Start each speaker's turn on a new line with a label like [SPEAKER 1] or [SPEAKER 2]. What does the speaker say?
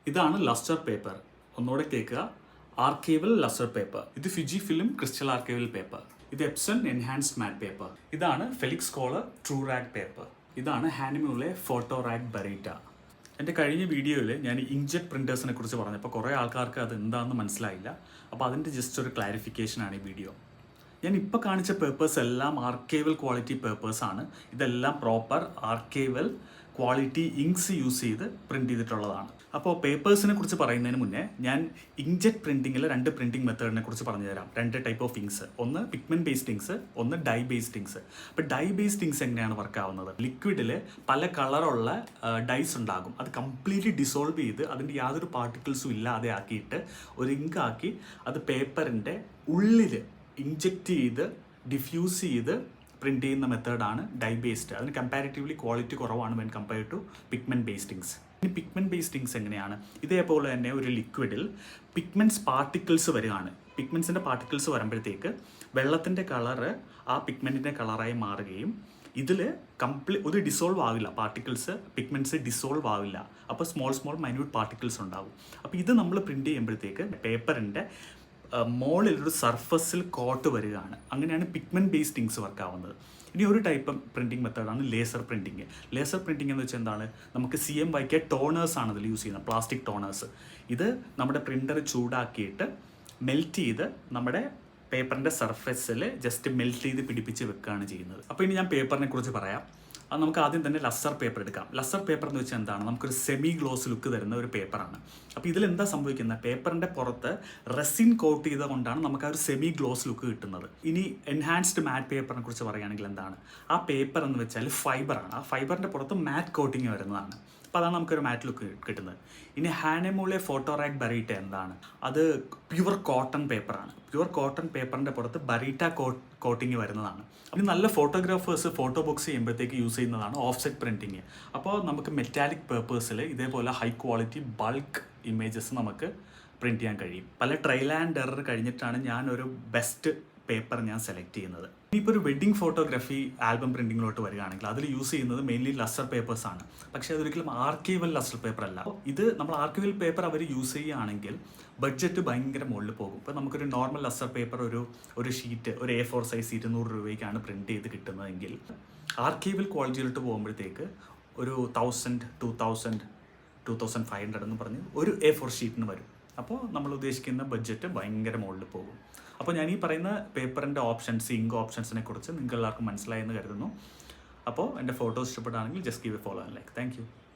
[SPEAKER 1] ഇതാണ് lustre paper. ഒന്നുകൂടെ കേൾക്കുക. Archival lustre paper. ഇത് Fuji film crystal archival paper. ഇത് എപ്സൺ എൻഹാൻസ്ഡ് മാറ്റ് പേപ്പർ. ഇതാണ് Felix Schoeller true rag paper. ഇതാണ് ഹാനിമ്യൂലെ ഫോട്ടോ റാഗ് ബറീറ്റ. എൻ്റെ കഴിഞ്ഞ വീഡിയോയിൽ ഞാൻ ഇങ്ക്ജെറ്റ് പ്രിൻറ്റേഴ്സിനെ കുറിച്ച് പറഞ്ഞപ്പോൾ കുറേ ആൾക്കാർക്ക് അത് എന്താണെന്ന് മനസ്സിലായില്ല. അപ്പോൾ അതിൻ്റെ ജസ്റ്റ് ഒരു ക്ലാരിഫിക്കേഷനാണ് ഈ വീഡിയോ. ഞാൻ ഇപ്പോൾ കാണിച്ച പേപ്പേഴ്സ് എല്ലാം ആർക്കൈവൽ ക്വാളിറ്റി പേപ്പേഴ്സാണ്. ഇതെല്ലാം proper archival quality inks use ചെയ്ത് പ്രിൻറ്റ് ചെയ്തിട്ടുള്ളതാണ്. അപ്പോൾ പേപ്പേഴ്സിനെ കുറിച്ച് പറയുന്നതിന് മുന്നേ ഞാൻ ഇങ്ക്ജെറ്റ് പ്രിൻറ്റിങ്ങിൽ 2 പ്രിൻറ്റിംഗ് മെത്തേഡിനെ കുറിച്ച് പറഞ്ഞു തരാം. 2 ടൈപ്പ് ഓഫ് ഇങ്ക്സ്. ഒന്ന് പിഗ്മെൻറ്റ് ബേസ്ഡ് ഇങ്ക്സ്, ഒന്ന് ഡൈ ബേസ്ഡ് ഇങ്ക്സ്. അപ്പോൾ ഡൈ ബേസ്ഡ് ഇങ്ക്സ് എങ്ങനെയാണ് വർക്ക് ആവുന്നത്? ലിക്വിഡിൽ പല കളറുള്ള ഡൈസ് ഉണ്ടാകും. അത് കംപ്ലീറ്റ്ലി ഡിസോൾവ് ചെയ്ത് അതിൻ്റെ യാതൊരു പാർട്ടിക്കിൾസും ഇല്ലാതെ ആക്കിയിട്ട് ഒരു ഇങ്ക് ആക്കി അത് പേപ്പറിൻ്റെ ഉള്ളിൽ ഇഞ്ചെക്റ്റ് ചെയ്ത് ഡിഫ്യൂസ് ചെയ്ത് പ്രിൻറ്റ് ചെയ്യുന്ന മെത്തേഡാണ് ഡൈ ബേസ്ഡ്. അതിന് കമ്പാരിറ്റീവ്ലി ക്വാളിറ്റി കുറവാണ് when compare to pigment based inks. ഇനി പിഗ്മെൻറ്റ് ബേസ്ഡ് ഇങ്ക്സ് എങ്ങനെയാണ്? ഇതേപോലെ തന്നെ ഒരു ലിക്വിഡിൽ പിഗ്മെൻറ്റ്സ് പാർട്ടിക്കിൾസ് വരികയാണ്. പിഗ്മെൻറ്റ്സിൻ്റെ പാർട്ടിക്കിൾസ് വരുമ്പോഴത്തേക്ക് വെള്ളത്തിൻ്റെ കളറ് ആ പിഗ്മെൻറ്റിൻ്റെ കളറായി മാറുകയും ഇതിൽ ഒരു ഡിസോൾവ് ആവില്ല. പാർട്ടിക്കിൾസ് പിഗ്മെൻറ്റ്സ് ഡിസോൾവ് ആവില്ല. അപ്പോൾ സ്മോൾ മൈന്യൂട്ട് പാർട്ടിക്കിൾസ് ഉണ്ടാകും. അപ്പോൾ ഇത് നമ്മൾ പ്രിൻറ്റ് ചെയ്യുമ്പോഴത്തേക്ക് പേപ്പറിൻ്റെ മോളിലൊരു സർഫസിൽ കോട്ട് വരികയാണ്. അങ്ങനെയാണ് പിഗ്മെൻറ്റ് ബേസ്ഡ് ഇങ്ക്സ് വർക്ക് ആവുന്നത്. ഇനി ഒരു ടൈപ്പ് പ്രിൻറ്റിംഗ് മെത്തേഡാണ് ലേസർ പ്രിൻറ്റിങ്. ലേസർ പ്രിൻറ്റിംഗ് എന്ന് വെച്ചാൽ എന്താണ്? നമുക്ക് CMYK ടോണേഴ്സാണ് അതിൽ യൂസ് ചെയ്യുന്നത്, പ്ലാസ്റ്റിക് ടോണേഴ്സ്. ഇത് നമ്മുടെ പ്രിൻ്റർ ചൂടാക്കിയിട്ട് മെൽറ്റ് ചെയ്ത് നമ്മുടെ പേപ്പറിൻ്റെ സർഫസിൽ ജസ്റ്റ് മെൽറ്റ് ചെയ്ത് പിടിപ്പിച്ച് വെക്കുകയാണ് ചെയ്യുന്നത്. അപ്പോൾ ഇനി ഞാൻ പേപ്പറിനെ കുറിച്ച് പറയാം. അത് നമുക്ക് ആദ്യം തന്നെ ലസ്റ്റർ പേപ്പർ എടുക്കാം. ലസ്റ്റർ പേപ്പർ എന്ന് വെച്ചാൽ എന്താണ്? നമുക്കൊരു സെമി ഗ്ലോസ് ലുക്ക് തരുന്ന ഒരു പേപ്പറാണ്. അപ്പോൾ ഇതിലെന്താ സംഭവിക്കുന്നത്? പേപ്പറിൻ്റെ പുറത്ത് റെസിൻ കോട്ട് ചെയ്തുകൊണ്ടാണ് നമുക്ക് ആ ഒരു സെമി ഗ്ലോസ് ലുക്ക് കിട്ടുന്നത്. ഇനി എൻഹാൻസ്ഡ് മാറ്റ് പേപ്പറിനെ കുറിച്ച് പറയുകയാണെങ്കിൽ എന്താണ്? ആ പേപ്പർ എന്ന് വെച്ചാൽ ഫൈബറാണ്. ആ ഫൈബറിൻ്റെ പുറത്ത് മാറ്റ് കോട്ടിങ് വരുന്നതാണ്. അപ്പോൾ അതാണ് നമുക്കൊരു മാറ്റ് ലുക്ക് കിട്ടുന്നത്. ഇനി ഹാനിമ്യൂലെ ഫോട്ടോ റാഗ് ബറീറ്റ എന്താണ്? അത് പ്യുവർ കോട്ടൺ പേപ്പറാണ്. പ്യുവർ കോട്ടൺ പേപ്പറിൻ്റെ പുറത്ത് ബറീറ്റ കോട്ടിങ് വരുന്നതാണ്. ഇനി നല്ല ഫോട്ടോഗ്രാഫേഴ്സ് ഫോട്ടോ ബുക്സ് ചെയ്യുമ്പോഴത്തേക്ക് യൂസ് ചെയ്യുന്നതാണ് ഓഫ്സെറ്റ് പ്രിൻറ്റിങ്. അപ്പോൾ നമുക്ക് മെറ്റാലിക് പേപ്പേഴ്സിൽ ഇതേപോലെ ഹൈ ക്വാളിറ്റി ബൾക്ക് ഇമേജസ് നമുക്ക് പ്രിൻറ്റ് ചെയ്യാൻ കഴിയും. പല ട്രയൽ ആൻഡ് എറർ കഴിഞ്ഞിട്ടാണ് ഞാനൊരു ബെസ്റ്റ് പേപ്പർ ഞാൻ സെലക്ട് ചെയ്യുന്നത്. ഇനിയിപ്പോൾ ഒരു വെഡ്ഡിങ് ഫോട്ടോഗ്രാഫി ആൽബം പ്രിൻറ്റിങ്ങിലോട്ട് വരികയാണെങ്കിൽ അതിൽ യൂസ് ചെയ്യുന്നത് മെയിൻലി ലസ്റ്റർ പേപ്പേഴ്സാണ്. പക്ഷേ അതൊരിക്കലും ആർക്കൈവൽ ലസ്റ്റർ പേപ്പർ അല്ല. ഇത് നമ്മൾ ആർക്കൈവൽ പേപ്പർ അവർ യൂസ് ചെയ്യുകയാണെങ്കിൽ ബഡ്ജറ്റ് ഭയങ്കര മുകളിൽ പോകും. ഇപ്പോൾ നമുക്കൊരു നോർമൽ ലസ്റ്റർ പേപ്പർ ഒരു ഷീറ്റ് ഒരു A4 സൈസ് 200 രൂപയ്ക്കാണ് പ്രിൻറ്റ് ചെയ്ത് കിട്ടുന്നതെങ്കിൽ ആർക്കൈവൽ ക്വാളിറ്റിയിലോട്ട് പോകുമ്പോഴത്തേക്ക് ഒരു 1000, 2000, 2500 എന്ന് പറഞ്ഞ് ഒരു A4 ഷീറ്റിന് വരും. അപ്പോൾ നമ്മൾ ഉദ്ദേശിക്കുന്ന ബഡ്ജറ്റ് ഭയങ്കര മുകളിൽ പോകും. അപ്പോൾ ഞാൻ ഈ പറയുന്ന പേപ്പറിൻ്റെ ഓപ്ഷൻസ്, ഇങ്ക് ഓപ്ഷൻസിനെ കുറിച്ച് നിങ്ങൾക്ക് എല്ലാവർക്കും മനസ്സിലായെന്ന് കരുതുന്നു. അപ്പോൾ എൻ്റെ ഫോട്ടോസ് ഇഷ്ടപ്പെടുകയാണെങ്കിൽ just give A follow and like. Thank you.